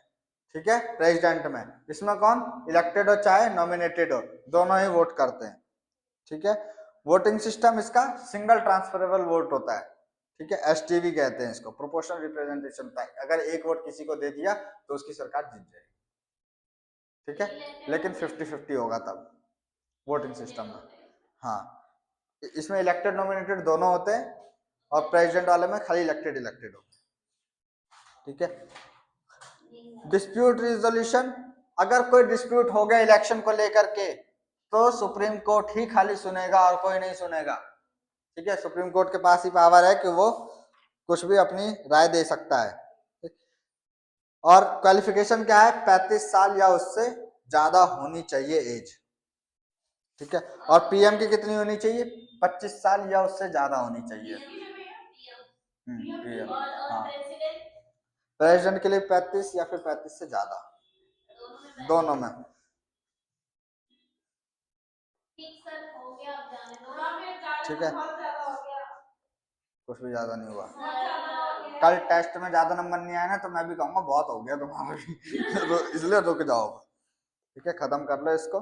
ठीक है, प्रेसिडेंट में। इसमें कौन इलेक्टेड हो चाहे नॉमिनेटेड हो, दोनों ही वोट करते हैं, ठीक है। वोटिंग सिस्टम इसका सिंगल ट्रांसफरेबल वोट होता है, ठीक है, एसटीवी कहते हैं इसको, प्रोपोर्शनल रिप्रेजेंटेशन टाइप। अगर एक वोट किसी को दे दिया तो उसकी सरकार जीत जाएगी, ठीक है, लेकिन 50-50 होगा तब वोटिंग सिस्टम में। हाँ, इसमें इलेक्टेड नॉमिनेटेड दोनों होते हैं, और प्रेसिडेंट वाले में खाली इलेक्टेड इलेक्टेड होते हैं, ठीक है। डिस्प्यूट रिजोल्यूशन, अगर कोई डिस्प्यूट हो गया इलेक्शन को लेकर के, तो सुप्रीम कोर्ट ही खाली सुनेगा और कोई नहीं सुनेगा, ठीक है। सुप्रीम कोर्ट के पास ही पावर है कि वो कुछ भी अपनी राय दे सकता है, और क्वालिफिकेशन क्या है, 35 साल या उससे ज्यादा होनी चाहिए एज, ठीक है। और पीएम की कितनी होनी चाहिए, 25 साल या उससे ज्यादा होनी चाहिए, पीएम, हाँ, प्रेसिडेंट के लिए 35 या फिर 35 से ज्यादा, दोनों में, ठीक है, कुछ भी ज्यादा नहीं हुआ। कल टेस्ट में ज्यादा नंबर नहीं आया ना, तो मैं भी कहूंगा बहुत हो गया तुम्हारा भी इसलिए रुक जाओ, ठीक है, खत्म कर लो इसको।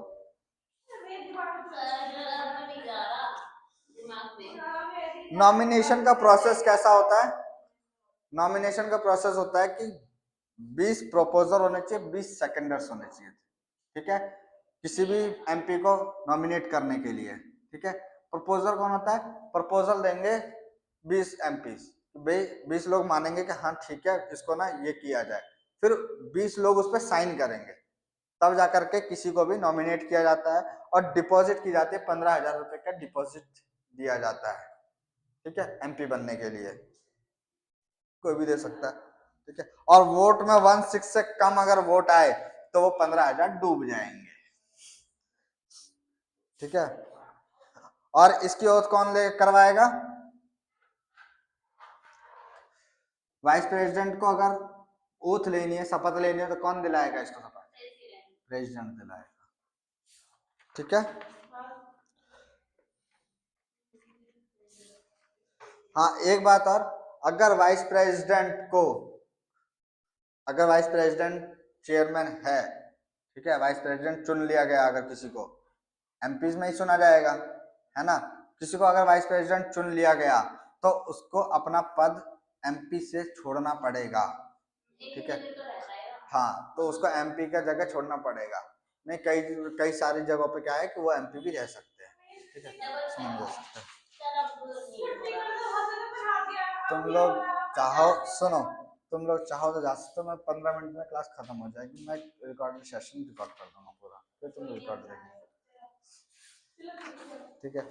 नॉमिनेशन का प्रोसेस कैसा होता है, नॉमिनेशन का प्रोसेस होता है कि 20 प्रोपोजर होने चाहिए, 20 सेकेंडर्स होने चाहिए, ठीक है, किसी भी एमपी को नॉमिनेट करने के लिए, ठीक है। प्रपोजल कौन होता है, प्रपोजल देंगे 20 एमपी, भाई 20 लोग मानेंगे कि हाँ ठीक है इसको ना ये किया जाए, फिर 20 लोग उस पर साइन करेंगे, तब जाकर के किसी को भी नॉमिनेट किया जाता है, और डिपॉजिट की जाती है, 15,000 रुपए का डिपॉजिट दिया जाता है, ठीक है, एमपी बनने के लिए, कोई भी दे सकता है, ठीक है। और वोट में 1/6 से कम अगर वोट आए तो वो 15,000 डूब जाएंगे, ठीक है। और इसकी ओथ कौन ले करवाएगा, वाइस प्रेसिडेंट को अगर ओथ लेनी है, शपथ लेनी है, तो कौन दिलाएगा इसको शपथ, प्रेसिडेंट दिलाएगा, ठीक है। हाँ एक बात और, अगर वाइस प्रेसिडेंट को, अगर वाइस प्रेसिडेंट चेयरमैन है, ठीक है, वाइस प्रेसिडेंट चुन लिया गया, अगर किसी को एमपीज में ही चुना जाएगा, है ना, किसी को अगर वाइस प्रेसिडेंट चुन लिया गया तो उसको अपना पद एमपी से छोड़ना पड़ेगा, ठीक है। हाँ, तो उसको एमपी का जगह छोड़ना पड़ेगा, नहीं कई कई सारी जगहों पे क्या है कि वो एमपी भी रह सकते हैं, ठीक है, इसमें नहीं रह सकते। तुम लोग चाहो, सुनो, तुम लोग चाहो तो जा सकते हो, मैं 15 मिनट में क्लास खत्म हो जाएगी, मैं रिकॉर्डिंग सेशन रिकॉर्ड कर दूंगा पूरा, फिर तुम रिकॉर्ड देखेंगे, ठीक है।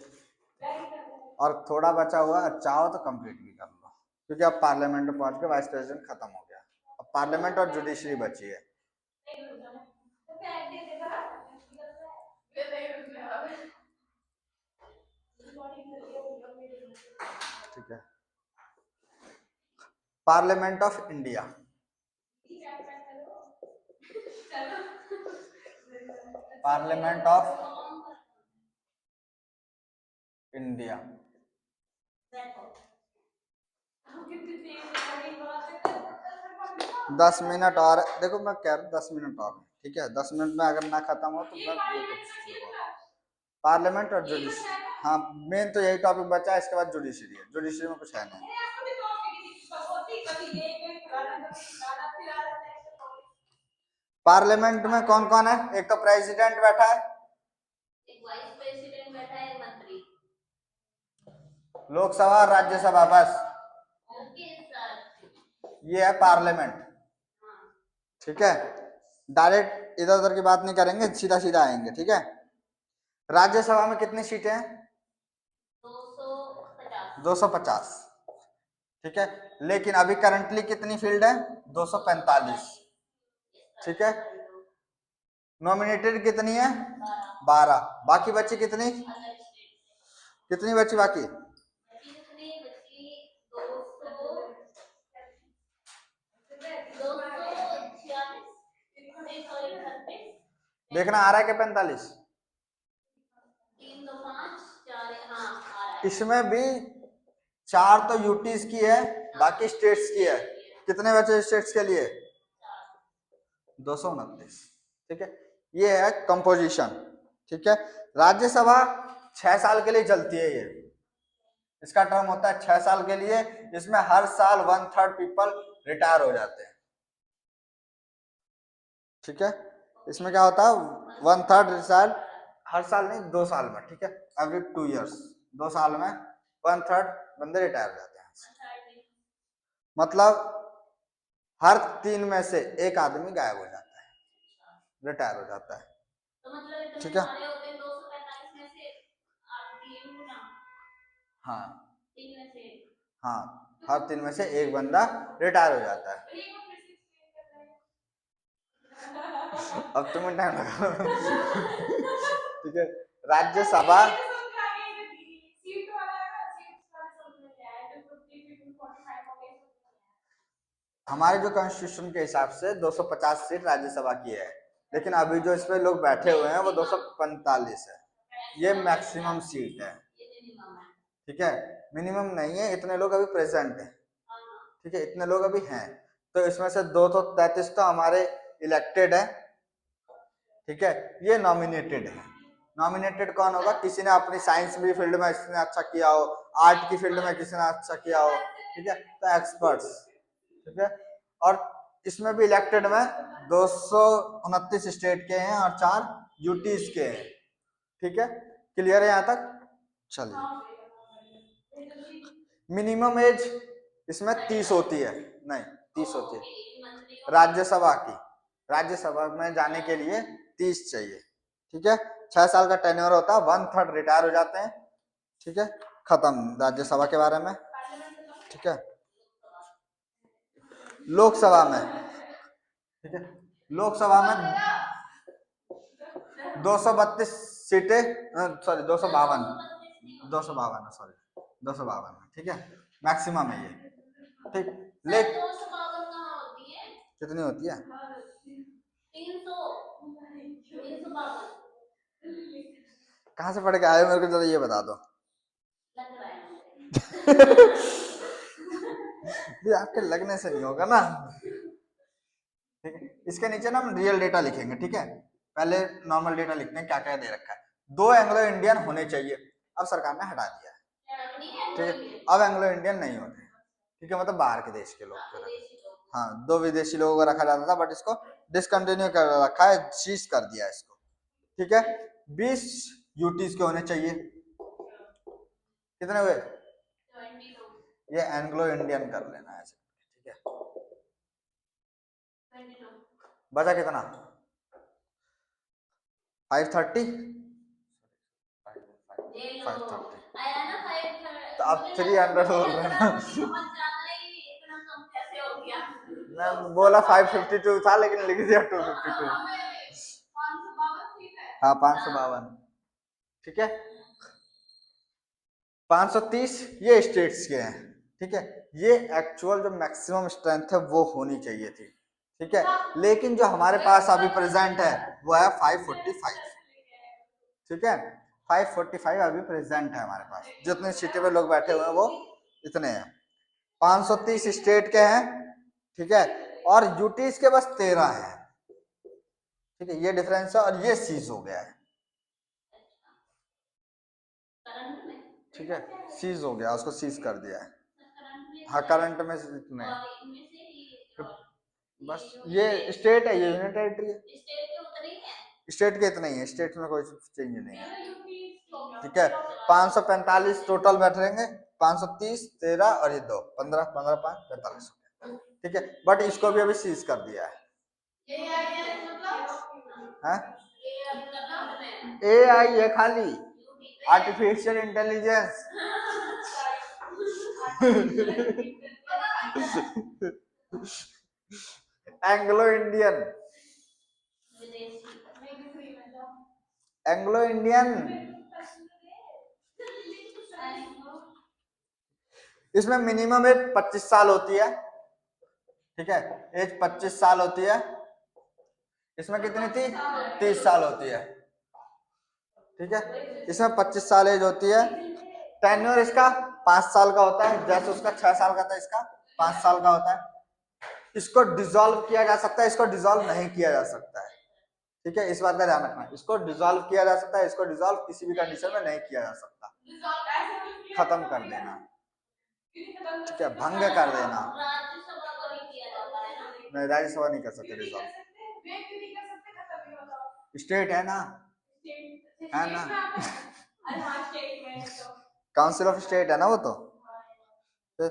और थोड़ा बचा हुआ चाहो तो कंप्लीट भी कर लो, क्योंकि अब पार्लियामेंट में पहुंच के वाइस प्रेसिडेंट खत्म हो गया, अब पार्लियामेंट और जुडिशरी बची है, ठीक है। Parliament of India, parliament of India. 10 minute और देखो, मैं कह रहा हूँ 10 मिनट और, ठीक है। 10 मिनट में अगर ना खत्म हो तो मैं पार्लियामेंट और जुडिशरी, हाँ मेन तो यही टॉपिक बचा है, इसके बाद जुडिशरी है, जुडिशरी में कुछ है नहीं। पार्लियामेंट में कौन कौन है? एक तो प्रेसिडेंट बैठा है, एक वाइस प्रेसिडेंट बैठा है, मंत्री, लोकसभा राज्यसभा, बस ये है पार्लियामेंट, ठीक है। डायरेक्ट इधर उधर की बात नहीं करेंगे, सीधा सीधा आएंगे, ठीक है। राज्यसभा में कितनी सीटें हैं? 250, ठीक है। लेकिन अभी करंटली कितनी फील्ड है? 245, ठीक है। नॉमिनेटेड कितनी है? 12। बाकी बची कितनी? कितनी बची बाकी? देखना आ रहा है कि 45? इसमें भी 4 तो यूटीज की है, बाकी स्टेट्स की है। कितने बचे स्टेट्स के लिए? 229, ठीक है। ये है कंपोजिशन, ठीक है। राज्यसभा 6 साल के लिए चलती है, ये इसका टर्म होता है 6 साल के लिए। इसमें हर साल 1/3 पीपल रिटायर हो जाते हैं, ठीक है। इसमें क्या होता है? 1/3 रिटायर हर साल नहीं, 2 साल में, ठीक है। एवरी 2 years, 2 साल में 1/3 बंदे रिटायर हो जाते हैं। मतलब हर 3 में से एक आदमी गायब हो जाता है, रिटायर हो जाता है, ठीक है। हाँ हाँ, हर 3 में से एक बंदा रिटायर हो जाता है। अब तुम्हें टाइम लगा, ठीक है। राज्यसभा हमारे जो कॉन्स्टिट्यूशन के हिसाब से 250 सीट राज्यसभा की है, लेकिन अभी जो इस पे लोग बैठे हुए हैं वो 245 है। ये मैक्सिमम सीट है, ठीक है। मिनिमम नहीं है, इतने लोग अभी प्रेजेंट है, ठीक है, इतने लोग अभी हैं। तो इसमें से 233 तो हमारे इलेक्टेड है, ठीक है। ये नॉमिनेटेड है। नॉमिनेटेड कौन होगा? किसी ने अपनी साइंस भी फील्ड में इसने अच्छा किया हो, आर्ट की फील्ड में किसी ने अच्छा किया हो, ठीक है, तो एक्सपर्ट्स, ठीक है। और इसमें भी इलेक्टेड में 229 स्टेट के हैं और 4 यूटीज के हैं, ठीक है। क्लियर है यहाँ तक? चलिए, मिनिमम एज इसमें 30 होती है, नहीं 30 होती है राज्यसभा की। राज्यसभा में जाने के लिए 30 चाहिए, ठीक है। 6 साल का टेन्योर होता है, 1/3 रिटायर हो जाते हैं, ठीक है। खत्म राज्यसभा के बारे में, ठीक है। लोकसभा में, ठीक है, लोकसभा में 232 सीटें, सॉरी 252, 252, सॉरी 252, ठीक है। मैक्सिमम है ये, ठीक। ले कितनी होती है? 352। कहाँ से पढ़ के आए मेरे को जरा ये बता दो। ये आपके लगने से नहीं होगा ना, ठीक है। इसके नीचे ना हम रियल डेटा लिखेंगे, ठीक है। पहले नॉर्मल डेटा लिखते हैं, क्या क्या दे रखा है। 2 एंग्लो इंडियन होने चाहिए, अब सरकार ने हटा दिया है, ठीक है। अब एंग्लो इंडियन नहीं होते, ठीक है, मतलब बाहर के देश के लोग। हाँ, 2 विदेशी लोगों को रखा जाता था, बट इसको डिसकंटिन्यू कर रखा है, सीज कर दिया है इसको, ठीक है। 20 यूटीज के होने चाहिए। कितने हुए? ये एंग्लो इंडियन कर लेना है, ठीक है। बचा कितना? 530, 530, तो अब 300 बोल रहे ना। मैं बोला 552 था, लेकिन लिख दिया 252। हाँ 552, ठीक है। 530 ये स्टेट्स के हैं, ठीक है, ये एक्चुअल जो मैक्सिमम स्ट्रेंथ है वो होनी चाहिए थी, ठीक है, लेकिन जो हमारे पास अभी प्रेजेंट है वो है 545, ठीक है, 545 अभी प्रेजेंट है हमारे पास, जितने सिटी में लोग बैठे हुए हैं वो इतने हैं, 530 स्टेट के हैं, ठीक है, और यूटीज के बस 13 है, ठीक है, ये डिफरेंस है, और ये सीज हो गया है, ठीक है, सीज हो गया, उसको सीज कर दिया है, हाँ करंट में इतने बस, ये स्टेट है, ये यूनियन टेरिटरी है, स्टेट के इतने ही है, स्टेट में कोई चेंज नहीं है, ठीक है, 545 टोटल बैठ रहेंगे, 530 13 और ये 2 15 15 5 45, ठीक है, बट इसको भी अभी सीज कर दिया है, AI है खाली, artificial intelligence, Anglo Indian, Anglo Indian, इसमें मिनिमम एज 25 साल होती है, ठीक है, एज 25 साल होती है, इसमें कितनी थी 30 साल होती है, ठीक है, इसमें 25 साल एज होती है, टेन्योर इसका 5 साल का होता है, जैसे उसका 6 साल का था, इसका 5 साल का होता है, इसको डिसॉल्व किया जा सकता है, इसको डिसॉल्व नहीं किया जा सकता है, ठीक है, इस बात का ध्यान रखना, इसको डिसॉल्व किया जा सकता है, इसको डिसॉल्व किसी भी कंडीशन में नहीं किया जा सकता, खत्म कर देना, ठीक है, भंग कर देना, नहीं राज्यसभा नहीं कर सकते डिसॉल्व, स्टेट है ना, है ना, काउंसिल ऑफ स्टेट है ना वो तो, फिर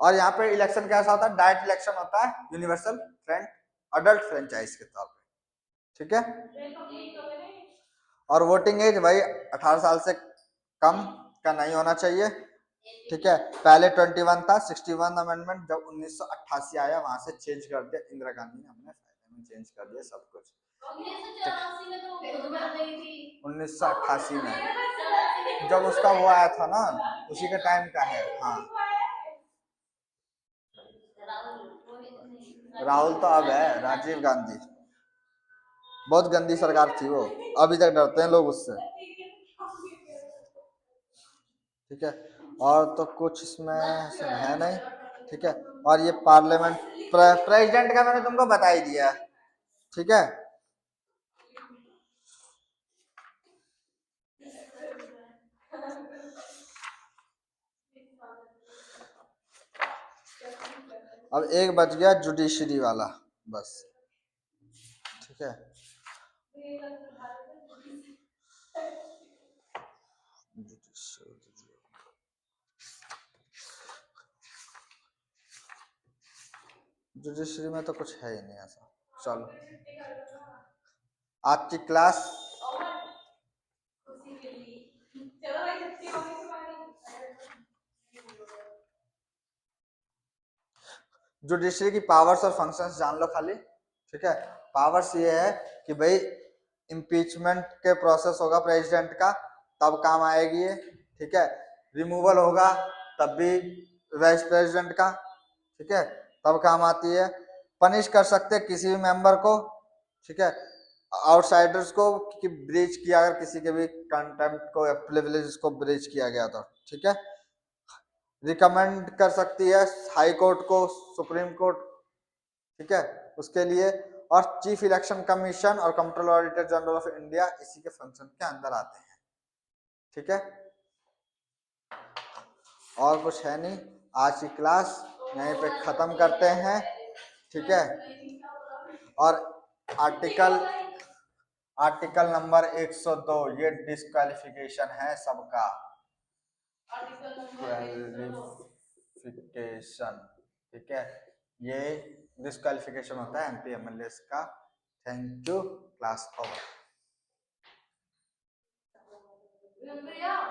और यहाँ पे इलेक्शन कैसा होता है, डायरेक्ट इलेक्शन होता है, यूनिवर्सल फ्रेंड अडल्ट फ्रेंचाइज के तौर पे, ठीक है, और वोटिंग एज भाई 18 साल से कम का नहीं होना चाहिए, ठीक है, पहले 21 था, 61 अमेंडमेंट जब 1988 आया वहां से चेंज कर दिया इंदिरा गांधी ने, अपने फायदे में चेंज कर दिया सब कुछ, 1988 में जब उसका वो आया था ना, उसी के टाइम का है, हाँ, राहुल तो अब है, राजीव गांधी, बहुत गंदी सरकार थी वो, अभी तक डरते हैं लोग उससे, ठीक है, और तो कुछ इसमें है नहीं, ठीक है, और ये पार्लियामेंट प्रेसिडेंट का मैंने तुमको बता ही दिया, ठीक है, अब एक बच गया जुडिशरी वाला, बस, ठीक है, जुडिशरी में तो कुछ है ही नहीं ऐसा, चलो आज की क्लास जुडिशरी की पावर्स और फंक्शंस जान लो खाली, ठीक है, पावर्स ये है कि भाई इम्पीचमेंट के प्रोसेस होगा प्रेसिडेंट का तब काम आएगी ये, ठीक है, रिमूवल होगा तब भी वाइस प्रेसिडेंट का, ठीक है, तब काम आती है, पनिश कर सकते किसी भी मेंबर को, ठीक है, आउटसाइडर्स को कि ब्रीच किया, अगर किसी के भी कंटेम्प्ट को या प्रिविलेजेस को ब्रीच किया गया तो, ठीक है, रिकमेंड कर सकती है हाई कोर्ट को, सुप्रीम कोर्ट, ठीक है, उसके लिए, और चीफ इलेक्शन कमीशन और controller auditor general of India इसी के फंक्शन के अंदर आते हैं, ठीक है, और कुछ है नहीं, आज की क्लास यहीं पे खत्म करते हैं, ठीक है, और आर्टिकल आर्टिकल नंबर 102 ये डिस्क्वालिफिकेशन है सबका, क्वालिफिकेशन, ठीक है, ये डिस्क्वालिफिकेशन होता है MP MLA का, थैंक यू, क्लास ओवर।